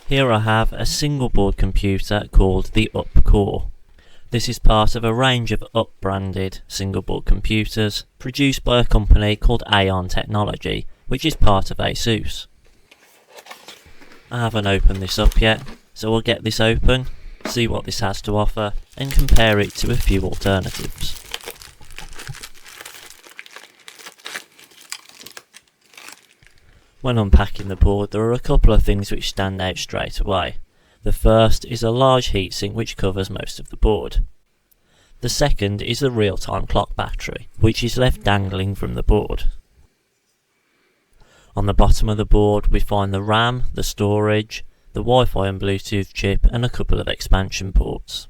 Here I have a single board computer called the UP-Core. This is part of a range of UP branded single board computers produced by a company called Aon Technology, which is part of ASUS. I haven't opened this up yet, so we'll get this open, see what this has to offer, and compare it to a few alternatives. When unpacking the board, there are a couple of things which stand out straight away. The first is a large heatsink which covers most of the board. The second is the real-time clock battery, which is left dangling from the board. On the bottom of the board we find the RAM, the storage, the Wi-Fi and Bluetooth chip, and a couple of expansion ports.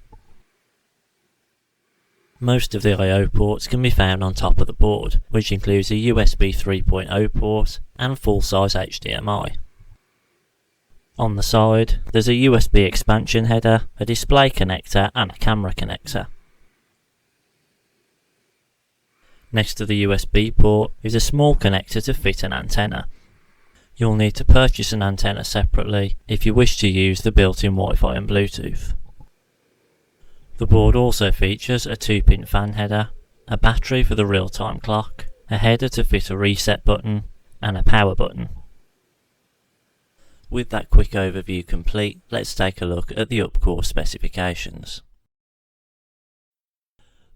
Most of the I/O ports can be found on top of the board, which includes a USB 3.0 port and full-size HDMI. On the side, there's a USB expansion header, a display connector and a camera connector. Next to the USB port is a small connector to fit an antenna. You'll need to purchase an antenna separately if you wish to use the built-in Wi-Fi and Bluetooth. The board also features a 2-pin fan header, a battery for the real-time clock, a header to fit a reset button, and a power button. With that quick overview complete, let's take a look at the UP-Core specifications.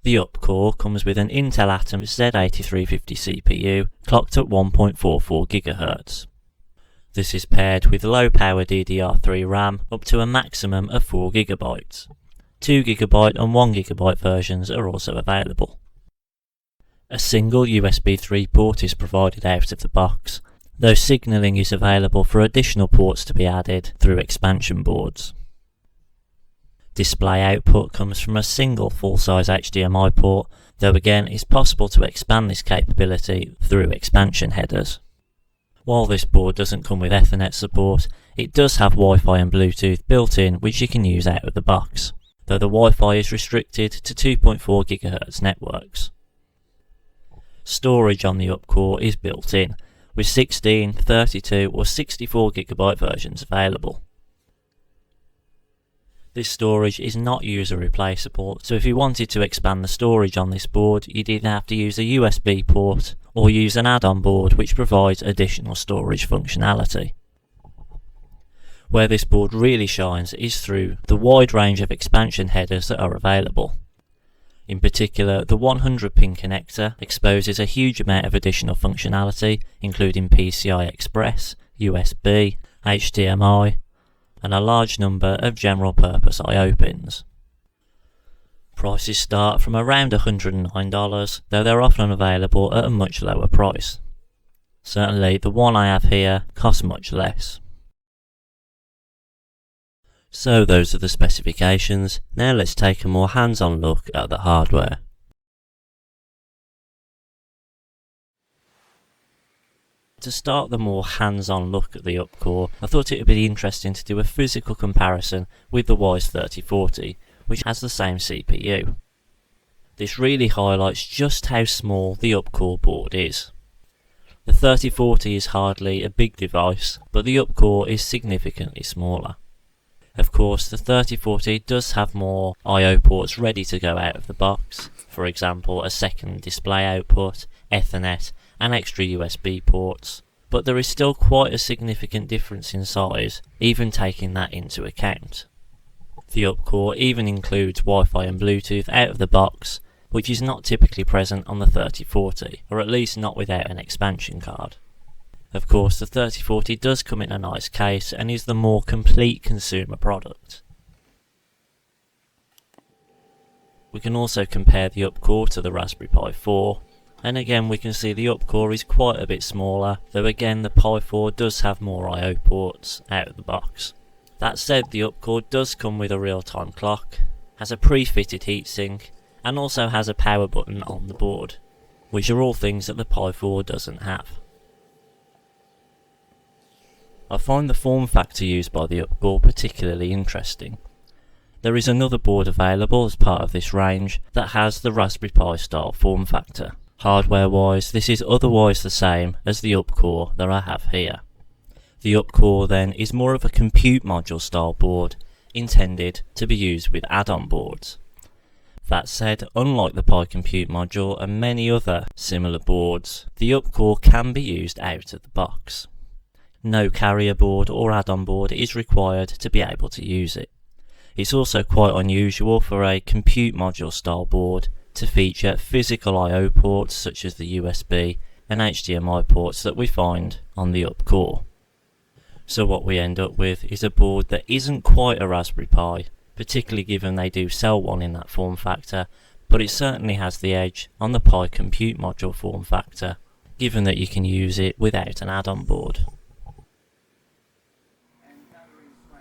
The UP-Core comes with an Intel Atom Z8350 CPU clocked at 1.44 GHz. This is paired with low-power DDR3 RAM up to a maximum of 4 GB. 2 GB and 1 GB versions are also available. A single USB 3 port is provided out of the box, though signalling is available for additional ports to be added through expansion boards. Display output comes from a single full-size HDMI port, though again it's possible to expand this capability through expansion headers. While this board doesn't come with Ethernet support, it does have Wi-Fi and Bluetooth built in which you can use out of the box, though the Wi-Fi is restricted to 2.4 GHz networks. Storage on the UP-Core is built in, with 16, 32 or 64 GB versions available. This storage is not user replaceable, so if you wanted to expand the storage on this board, you'd either have to use a USB port or use an add-on board which provides additional storage functionality. Where this board really shines is through the wide range of expansion headers that are available. In particular, the 100-pin connector exposes a huge amount of additional functionality, including PCI Express, USB, HDMI, and a large number of general-purpose I/O pins. Prices start from around $109, though they're often available at a much lower price. Certainly, the one I have here costs much less. So those are the specifications. Now let's take a more hands-on look at the hardware. To start the more hands-on look at the UP-Core, I thought it would be interesting to do a physical comparison with the Wise 3040, which has the same CPU. This really highlights just how small the UP-Core board is. The 3040 is hardly a big device, but the UP-Core is significantly smaller. Of course, the 3040 does have more I/O ports ready to go out of the box, for example a second display output, Ethernet and extra USB ports, but there is still quite a significant difference in size, even taking that into account. The UP-Core even includes Wi-Fi and Bluetooth out of the box, which is not typically present on the 3040, or at least not without an expansion card. Of course, the 3040 does come in a nice case and is the more complete consumer product. We can also compare the UP-Core to the Raspberry Pi 4, and again we can see the UP-Core is quite a bit smaller, though again the Pi 4 does have more I/O ports out of the box. That said, the UP-Core does come with a real-time clock, has a pre-fitted heatsink, and also has a power button on the board, which are all things that the Pi 4 doesn't have. I find the form factor used by the UP-Core particularly interesting. There is another board available as part of this range that has the Raspberry Pi style form factor. Hardware wise, this is otherwise the same as the UP-Core that I have here. The UpCore then is more of a compute module style board intended to be used with add-on boards. That said, unlike the Pi Compute module and many other similar boards, the UpCore can be used out of the box. No carrier board or add-on board is required to be able to use it. It's also quite unusual for a compute module style board to feature physical I/O ports such as the USB and HDMI ports that we find on the UpCore. So what we end up with is a board that isn't quite a Raspberry Pi, particularly given they do sell one in that form factor, but it certainly has the edge on the Pi Compute module form factor, given that you can use it without an add-on board.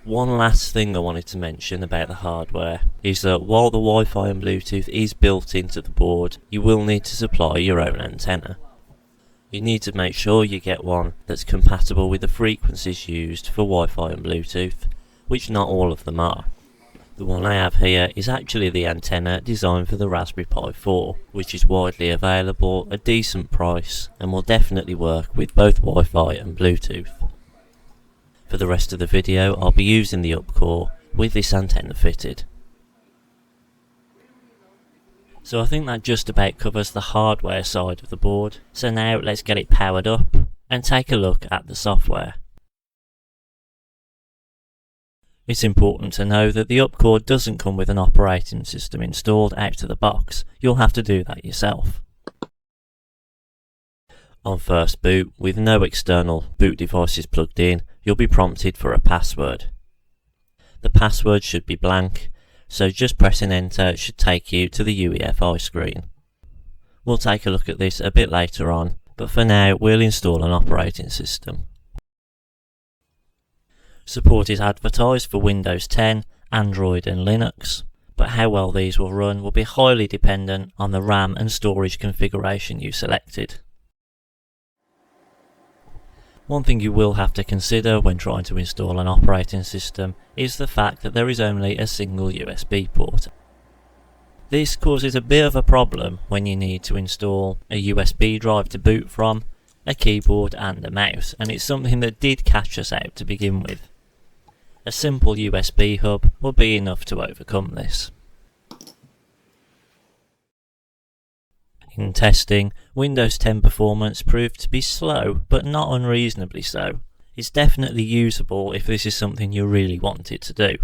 One last thing I wanted to mention about the hardware is that while the Wi-Fi and Bluetooth is built into the board, you will need to supply your own antenna. You need to make sure you get one that's compatible with the frequencies used for Wi-Fi and Bluetooth, which not all of them are. The one I have here is actually the antenna designed for the Raspberry Pi 4, which is widely available, a decent price, and will definitely work with both Wi-Fi and Bluetooth. For the rest of the video, I'll be using the UpCore with this antenna fitted. So I think that just about covers the hardware side of the board, so now let's get it powered up and take a look at the software. It's important to know that the UpCore doesn't come with an operating system installed out of the box. You'll have to do that yourself. On first boot, with no external boot devices plugged in, you'll be prompted for a password. The password should be blank, so just pressing enter should take you to the UEFI screen. We'll take a look at this a bit later on, but for now we'll install an operating system. Support is advertised for Windows 10, Android and Linux, but how well these will run will be highly dependent on the RAM and storage configuration you selected. One thing you will have to consider when trying to install an operating system is the fact that there is only a single USB port. This causes a bit of a problem when you need to install a USB drive to boot from, a keyboard and a mouse, and it's something that did catch us out to begin with. A simple USB hub will be enough to overcome this. In testing, Windows 10 performance proved to be slow, but not unreasonably so. It's definitely usable if this is something you really wanted to do.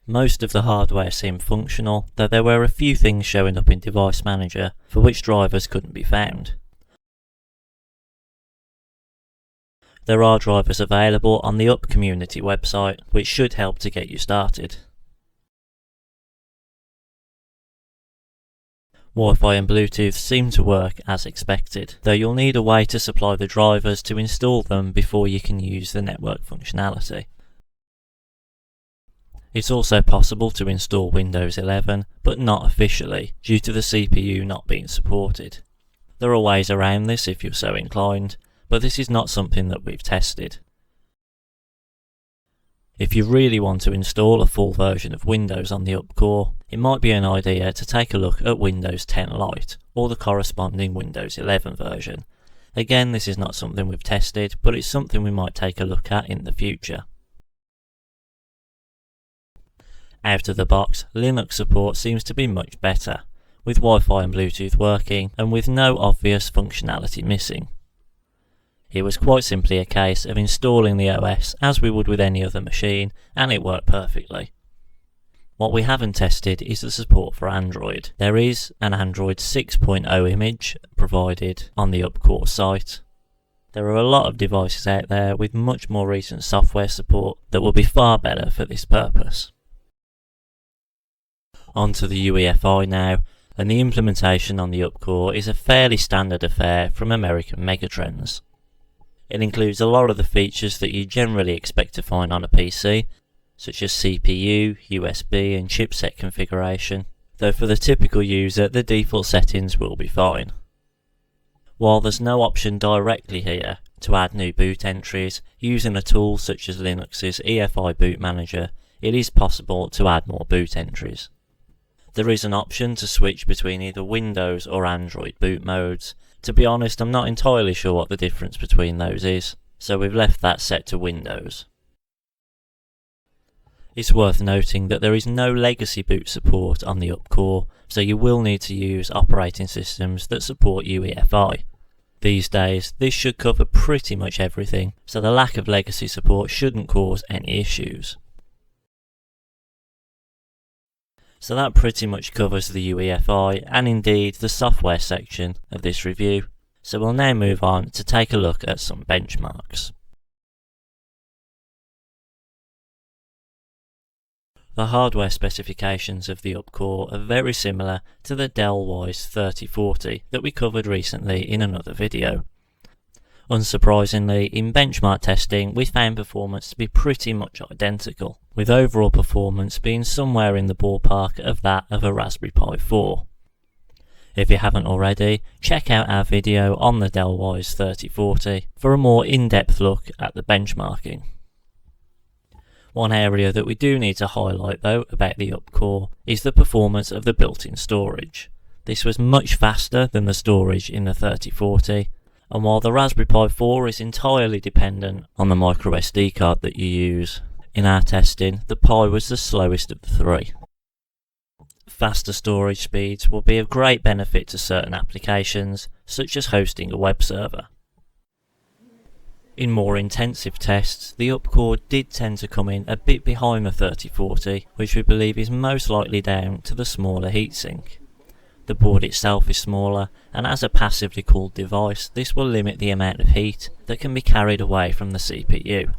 Most of the hardware seemed functional, though there were a few things showing up in Device Manager for which drivers couldn't be found. There are drivers available on the UP community website, which should help to get you started. Wi-Fi and Bluetooth seem to work as expected, though you'll need a way to supply the drivers to install them before you can use the network functionality. It's also possible to install Windows 11, but not officially, due to the CPU not being supported. There are ways around this if you're so inclined, but this is not something that we've tested. If you really want to install a full version of Windows on the UpCore, it might be an idea to take a look at Windows 10 Lite, or the corresponding Windows 11 version. Again, this is not something we've tested, but it's something we might take a look at in the future. Out of the box, Linux support seems to be much better, with Wi-Fi and Bluetooth working and with no obvious functionality missing. It was quite simply a case of installing the OS as we would with any other machine, and it worked perfectly. What we haven't tested is the support for Android. There is an Android 6.0 image provided on the UpCore site. There are a lot of devices out there with much more recent software support that will be far better for this purpose. Onto the UEFI now, and the implementation on the UpCore is a fairly standard affair from American megatrends. It includes a lot of the features that you generally expect to find on a PC, such as CPU, USB and chipset configuration, though for the typical user the default settings will be fine. While there's no option directly here to add new boot entries, using a tool such as Linux's EFI boot manager, it is possible to add more boot entries. There is an option to switch between either Windows or Android boot modes. To be honest, I'm not entirely sure what the difference between those is, so we've left that set to Windows. It's worth noting that there is no legacy boot support on the UpCore, so you will need to use operating systems that support UEFI. These days, this should cover pretty much everything, so the lack of legacy support shouldn't cause any issues. So that pretty much covers the UEFI and indeed the software section of this review. So we'll now move on to take a look at some benchmarks. The hardware specifications of the UpCore are very similar to the Dell Wyse 3040 that we covered recently in another video. Unsurprisingly, in benchmark testing we found performance to be pretty much identical, with overall performance being somewhere in the ballpark of that of a Raspberry Pi 4. If you haven't already, check out our video on the Dell Wyse 3040 for a more in-depth look at the benchmarking. One area that we do need to highlight though about the UpCore is the performance of the built-in storage. This was much faster than the storage in the 3040, and while the Raspberry Pi 4 is entirely dependent on the microSD card that you use, in our testing the Pi was the slowest of the three. Faster storage speeds will be of great benefit to certain applications, such as hosting a web server. In more intensive tests, the UpCore did tend to come in a bit behind the 3040, which we believe is most likely down to the smaller heatsink. The board itself is smaller, and as a passively cooled device, this will limit the amount of heat that can be carried away from the CPU.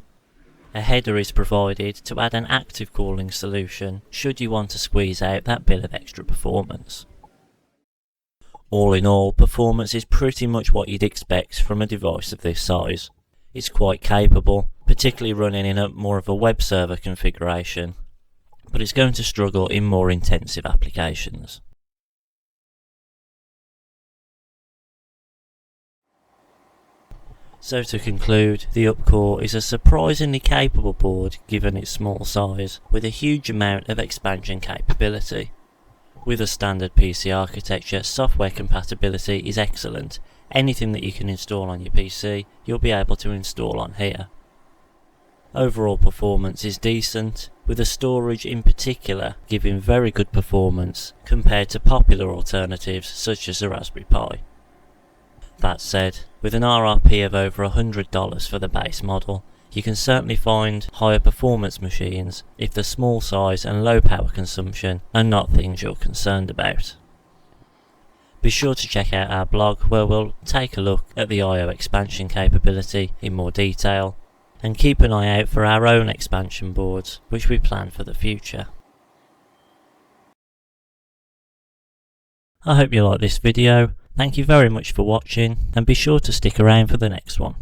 A header is provided to add an active cooling solution should you want to squeeze out that bit of extra performance. All in all, performance is pretty much what you'd expect from a device of this size. It's quite capable, particularly running in a more of a web server configuration, but it's going to struggle in more intensive applications. So to conclude, the UpCore is a surprisingly capable board given its small size, with a huge amount of expansion capability. With a standard PC architecture, software compatibility is excellent. Anything that you can install on your PC, you'll be able to install on here. Overall performance is decent, with the storage in particular giving very good performance compared to popular alternatives such as the Raspberry Pi. That said, with an RRP of over $100 for the base model, you can certainly find higher performance machines if the small size and low power consumption are not things you're concerned about. Be sure to check out our blog where we'll take a look at the I/O expansion capability in more detail, and keep an eye out for our own expansion boards which we plan for the future. I hope you like this video. Thank you very much for watching, and be sure to stick around for the next one.